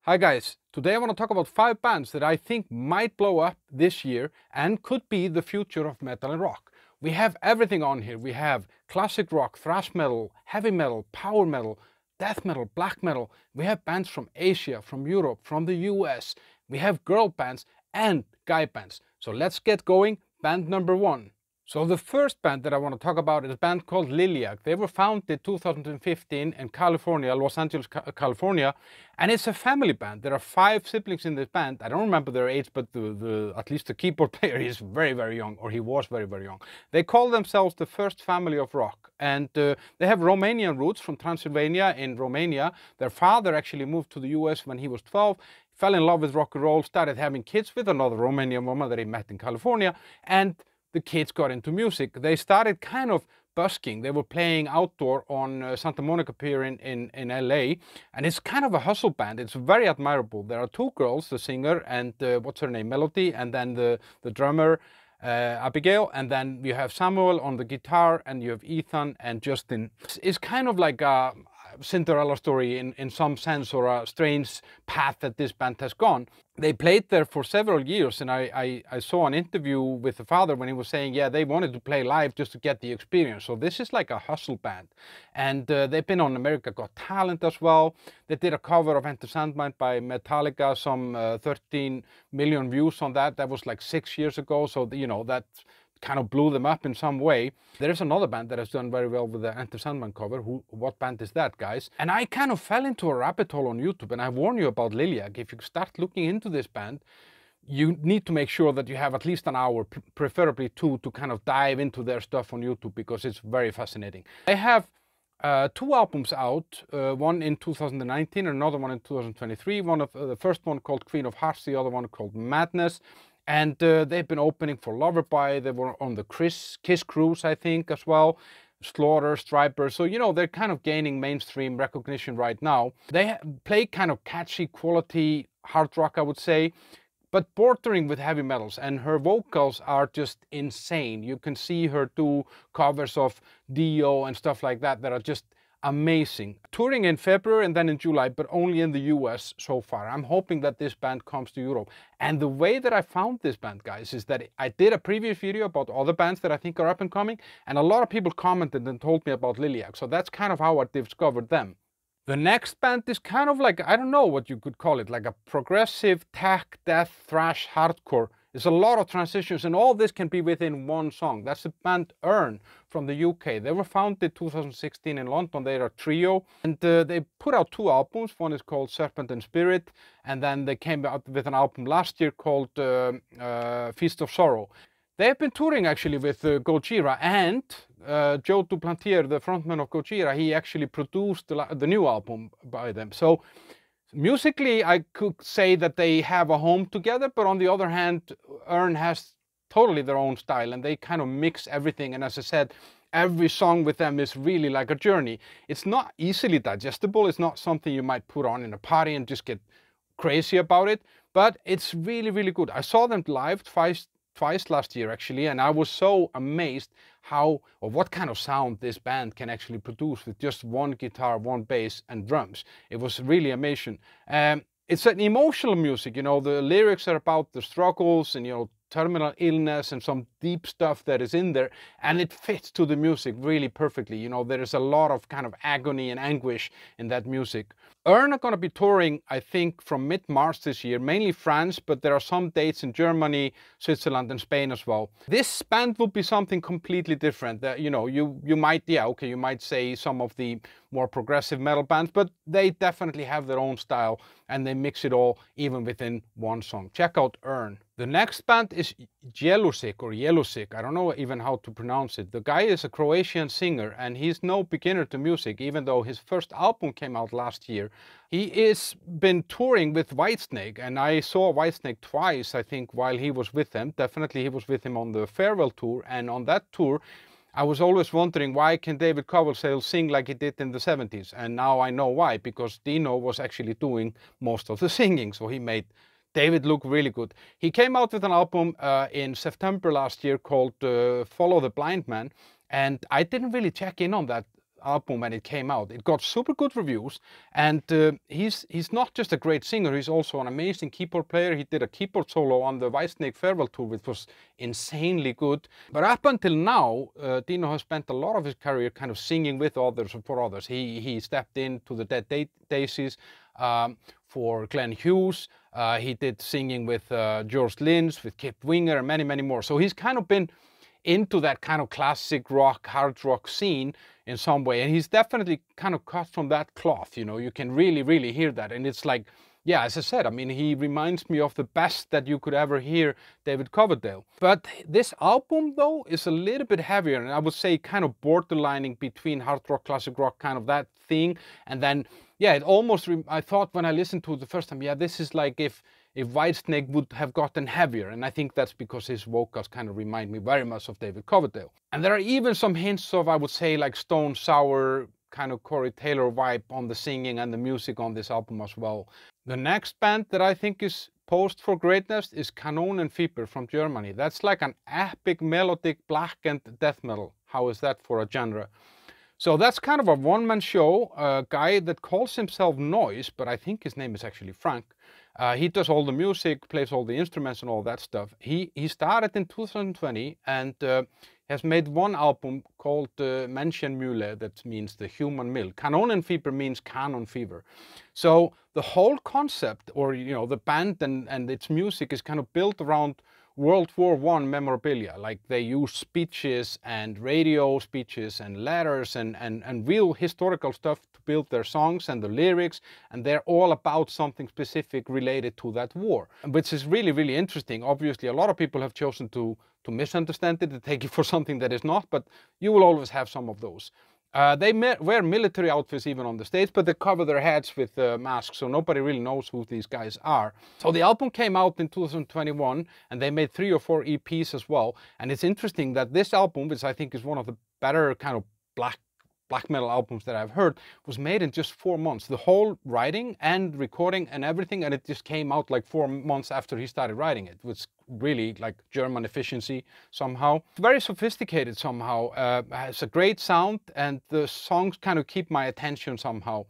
Hi guys, today I want to talk about 5 bands that I think might blow up this year and could be the future of metal and rock. We have everything on here. We have classic rock, thrash metal, heavy metal, power metal, death metal, black metal. We have bands from Asia, from Europe, from the US. We have girl bands and guy bands. So let's get going. Band number 1. So the first band that I want to talk about is a band called Liliac. They were founded 2015 in California, Los Angeles, California, and it's a family band. There are 5 siblings in this band. I don't remember their age, but at least the keyboard player is very, very young, or he was very, very young. They call themselves the first family of rock, and they have Romanian roots from Transylvania in Romania. Their father actually moved to the US when he was 12, fell in love with rock and roll, started having kids with another Romanian woman that he met in California, and the kids got into music. They started kind of busking. They were playing outdoor on Santa Monica Pier in LA, and it's kind of a hustle band. It's very admirable. There are 2 girls, the singer and what's her name, Melody, and then the drummer, Abigail, and then you have Samuel on the guitar, and you have Ethan and Justin. It's kind of like a Cinderella story in some sense, or a strange path that this band has gone. They played there for several years, and I saw an interview with the father when he was saying, yeah, they wanted to play live just to get the experience. So this is like a hustle band, and they've been on America Got Talent as well. They did a cover of Enter Sandman by Metallica, some 13 million views on that. That was like 6 years ago, so you know that kind of blew them up in some way. There is another band that has done very well with the Enter Sandman cover. What band is that, guys? And I kind of fell into a rabbit hole on YouTube, and I warn you about Liliac. If you start looking into this band, you need to make sure that you have at least an hour, preferably 2, to kind of dive into their stuff on YouTube, because it's very fascinating. They have 2 albums out, one in 2019 and another one in 2023. The first one called Queen of Hearts, the other one called Madness. And they've been opening for Loverboy. They were on the Kiss Cruise, I think, as well. Slaughter, Striper. So, you know, they're kind of gaining mainstream recognition right now. They play kind of catchy quality hard rock, I would say, but bordering with heavy metals. And her vocals are just insane. You can see her do covers of Dio and stuff like that that are just amazing. Touring in February and then in July, but only in the US so far. I'm hoping that this band comes to Europe. And the way that I found this band, guys, is that I did a previous video about other bands that I think are up and coming, and a lot of people commented and told me about Liliac. So that's kind of how I discovered them. The next band is kind of like, I don't know what you could call it, like a progressive tech, death, thrash, hardcore. There's a lot of transitions, and all this can be within one song. That's the band URNE from the UK. They were founded 2016 in London. They're a trio, and they put out 2 albums. One is called Serpent and Spirit, and then they came out with an album last year called Feast of Sorrow. They've been touring actually with Gojira, and Joe Duplantier, the frontman of Gojira, he actually produced the new album by them. So musically, I could say that they have a home together, but on the other hand, URNE has totally their own style, and they kind of mix everything. And as I said, every song with them is really like a journey. It's not easily digestible. It's not something you might put on in a party and just get crazy about it, but it's really, really good. I saw them live twice last year actually, and I was so amazed what kind of sound this band can actually produce with just 1 guitar, 1 bass and drums. It was really amazing. It's an emotional music, you know, the lyrics are about the struggles and, you know, terminal illness and some deep stuff that is in there, and it fits to the music really perfectly. You know, there is a lot of kind of agony and anguish in that music. URNE are going to be touring, I think, from mid-March this year, mainly France, but there are some dates in Germany, Switzerland and Spain as well. This band will be something completely different. You know, you might, yeah, okay, you might say some of the more progressive metal bands, but they definitely have their own style, and they mix it all even within one song. Check out URNE. The next band is Jelli. I don't know even how to pronounce it. The guy is a Croatian singer, and he's no beginner to music, even though his first album came out last year. He has been touring with Whitesnake, and I saw Whitesnake twice, I think, while he was with them. Definitely he was with him on the farewell tour, and on that tour I was always wondering, why can David Coverdale sing like he did in the 70s? And now I know why, because Dino was actually doing most of the singing, so he made David looked really good. He came out with an album in September last year called Follow the Blind Man, and I didn't really check in on that album when it came out. It got super good reviews, and he's not just a great singer, he's also an amazing keyboard player. He did a keyboard solo on the Whitesnake Farewell tour, which was insanely good. But up until now, Dino has spent a lot of his career kind of singing with others or for others. He stepped into the Dead Daisies for Glenn Hughes. He did singing with George Lynch, with Kip Winger, and many, many more. So he's kind of been into that kind of classic rock, hard rock scene in some way. And he's definitely kind of cut from that cloth, you know, you can really, really hear that. And it's like, yeah, as I said, I mean, he reminds me of the best that you could ever hear David Coverdale. But this album, though, is a little bit heavier, and I would say kind of borderlining between hard rock, classic rock, kind of that thing. And then, yeah, it almost, I thought when I listened to it the first time, yeah, this is like if Whitesnake would have gotten heavier, and I think that's because his vocals kind of remind me very much of David Coverdale. And there are even some hints of, I would say, like Stone Sour, kind of Corey Taylor vibe on the singing and the music on this album as well. The next band that I think is poised for greatness is Canon Fer from Germany. That's like an epic melodic blackened death metal. How is that for a genre? So that's kind of a one-man show, a guy that calls himself Noise, but I think his name is actually Frank. He does all the music, plays all the instruments and all that stuff. He started in 2020 and has made one album called Menschenmühle, that means the human mill. Canon Fer means cannon fever. So the whole concept, or you know, the band and its music is kind of built around World War I memorabilia. Like they use speeches and radio speeches and letters and real historical stuff to build their songs and the lyrics, and they're all about something specific related to that war, which is really, really interesting. Obviously, a lot of people have chosen to misunderstand it, to take it for something that is not, but you will always have some of those. They wear military outfits even on the stage, but they cover their heads with masks, so nobody really knows who these guys are. So the album came out in 2021, and they made 3 or 4 EPs as well. And it's interesting that this album, which I think is one of the better kind of black metal albums that I've heard, was made in just 4 months. The whole writing and recording and everything, and it just came out like 4 months after he started writing it, which really like German efficiency somehow. Very sophisticated somehow, has a great sound, and the songs kind of keep my attention somehow.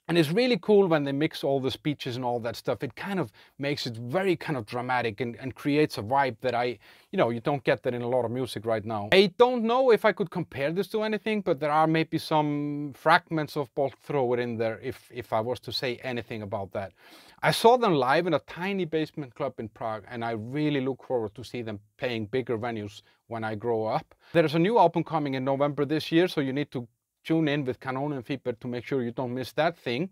And it's really cool when they mix all the speeches and all that stuff. It kind of makes it very kind of dramatic and creates a vibe that you don't get that in a lot of music right now. I don't know if I could compare this to anything, but there are maybe some fragments of Bolt Thrower in there if I was to say anything about that. I saw them live in a tiny basement club in Prague, and I really look forward to see them playing bigger venues when I grow up. There's a new album coming in November this year, so you need to tune in with Canon Fer to make sure you don't miss that thing.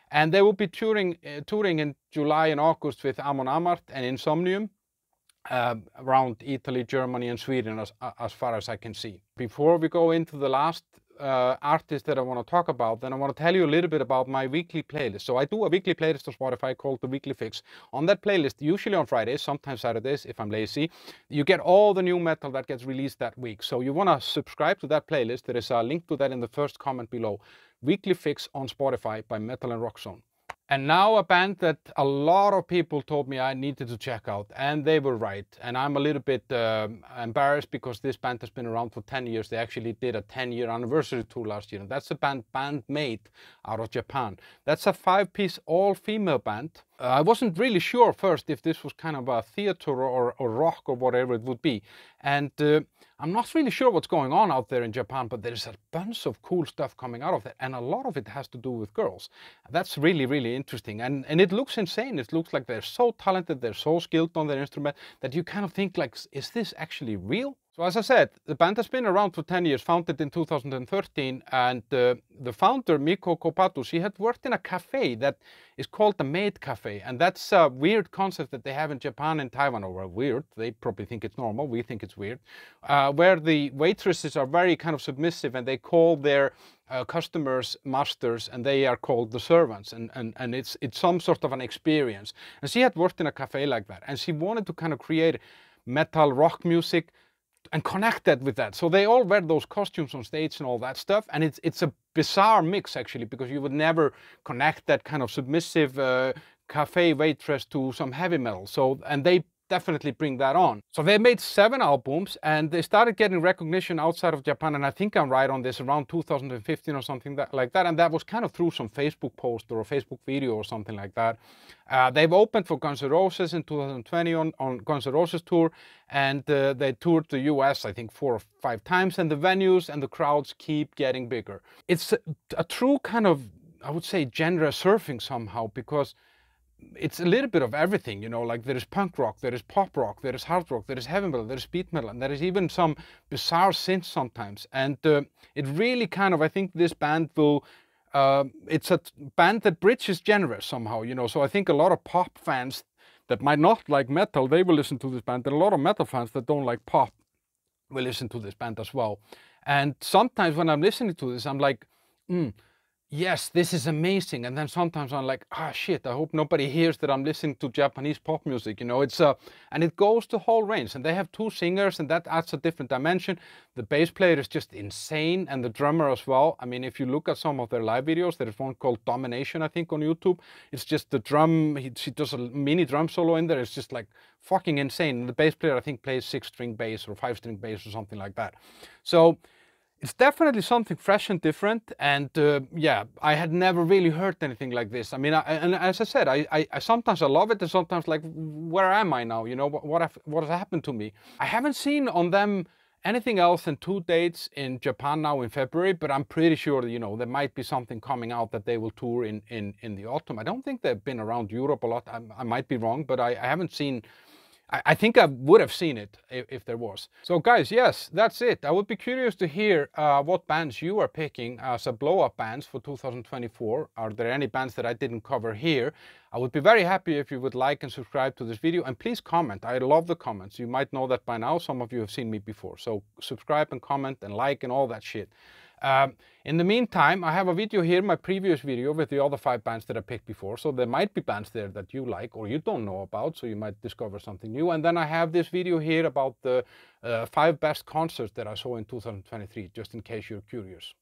And they will be touring in July and August with Amon Amarth and Insomnium around Italy, Germany and Sweden as far as I can see. Before we go into the last artist that I want to talk about, then I want to tell you a little bit about my weekly playlist. So I do a weekly playlist on Spotify called The Weekly Fix. On that playlist, usually on Fridays, sometimes Saturdays if I'm lazy, you get all the new metal that gets released that week. So you want to subscribe to that playlist. There is a link to that in the first comment below. Weekly Fix on Spotify by Metal and Rock Zone. And now a band that a lot of people told me I needed to check out, and they were right. And I'm a little bit embarrassed because this band has been around for 10 years. They actually did a 10-year anniversary tour last year, and that's the band Band-Maid out of Japan. That's a 5-piece all-female band. I wasn't really sure first if this was kind of a theater or rock or whatever it would be. And I'm not really sure what's going on out there in Japan, but there's a bunch of cool stuff coming out of that. And a lot of it has to do with girls. That's really, really interesting. And it looks insane. It looks like they're so talented, they're so skilled on their instrument that you kind of think like, is this actually real? So as I said, the band has been around for 10 years, founded in 2013, and the founder, Mikko Kopatu, she had worked in a cafe that is called the Maid Cafe, and that's a weird concept that they have in Japan and Taiwan, or weird, they probably think it's normal, we think it's weird, where the waitresses are very kind of submissive and they call their customers masters, and they are called the servants, and it's some sort of an experience. And she had worked in a cafe like that, and she wanted to kind of create metal rock music and connect that with that. So they all wear those costumes on stage and all that stuff, and it's a bizarre mix actually, because you would never connect that kind of submissive cafe waitress to some heavy metal. So, and they definitely bring that on. So they made 7 albums and they started getting recognition outside of Japan, and I think I'm right on this, around 2015 or something like that, and that was kind of through some Facebook post or a Facebook video or something like that. They've opened for Guns N' Roses in 2020 on Guns N' Roses tour, and they toured the US I think 4 or 5 times, and the venues and the crowds keep getting bigger. It's a true kind of, I would say, genre surfing somehow, because it's a little bit of everything, you know, like there is punk rock, there is pop rock, there is hard rock, there is heavy metal, there is speed metal, and there is even some bizarre synths sometimes. And it really kind of, I think this band will, it's a band that bridges genres somehow, you know, so I think a lot of pop fans that might not like metal, they will listen to this band, and a lot of metal fans that don't like pop will listen to this band as well. And sometimes when I'm listening to this, I'm like, yes, this is amazing. And then sometimes I'm like, ah, shit, I hope nobody hears that I'm listening to Japanese pop music. You know, it's and it goes the whole range. And they have 2 singers, and that adds a different dimension. The bass player is just insane, and the drummer as well. I mean, if you look at some of their live videos, there is one called Domination, I think, on YouTube. It's just the drum, she does a mini drum solo in there. It's just like fucking insane. And the bass player, I think, plays 6-string bass or 5-string bass or something like that. So it's definitely something fresh and different, and yeah, I had never really heard anything like this. I mean, and as I said, I sometimes I love it, and sometimes like, where am I now? You know, what has happened to me? I haven't seen on them anything else than 2 dates in Japan now in February, but I'm pretty sure that, you know, there might be something coming out that they will tour in the autumn. I don't think they've been around Europe a lot. I might be wrong, but I haven't seen. I think I would have seen it if there was. So guys, yes, that's it. I would be curious to hear what bands you are picking as a blow-up bands for 2024. Are there any bands that I didn't cover here? I would be very happy if you would like and subscribe to this video, and please comment. I love the comments. You might know that by now. Some of you have seen me before. So subscribe and comment and like and all that shit. In the meantime, I have a video here, my previous video with the other 5 bands that I picked before. So there might be bands there that you like or you don't know about, so you might discover something new. And then I have this video here about the 5 best concerts that I saw in 2023, just in case you're curious.